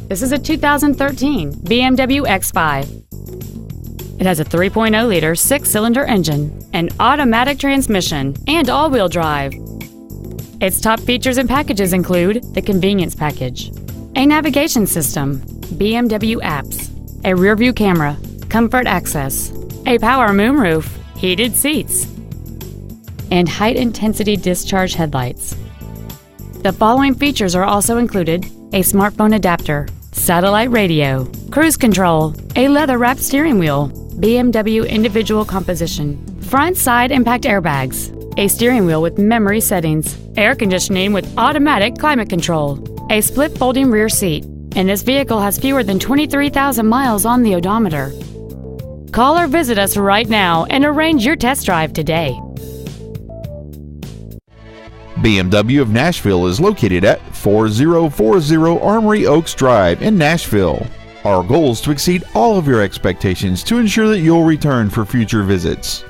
This is a 2013 BMW X5. It has a 3.0-liter 6-cylinder engine, an automatic transmission, and all-wheel drive. Its top features and packages include the convenience package, a navigation system, BMW apps, a rear-view camera, comfort access, a power moonroof, heated seats, and high-intensity discharge headlights. The following features are also included: a smartphone adapter, satellite radio, cruise control, a leather-wrapped steering wheel, BMW individual composition, front side impact airbags, a steering wheel with memory settings, air conditioning with automatic climate control, a split folding rear seat, and this vehicle has fewer than 23,000 miles on the odometer. Call or visit us right now and arrange your test drive today. BMW of Nashville is located at 4040 Armory Oaks Drive in Nashville. Our goal is to exceed all of your expectations to ensure that you'll return for future visits.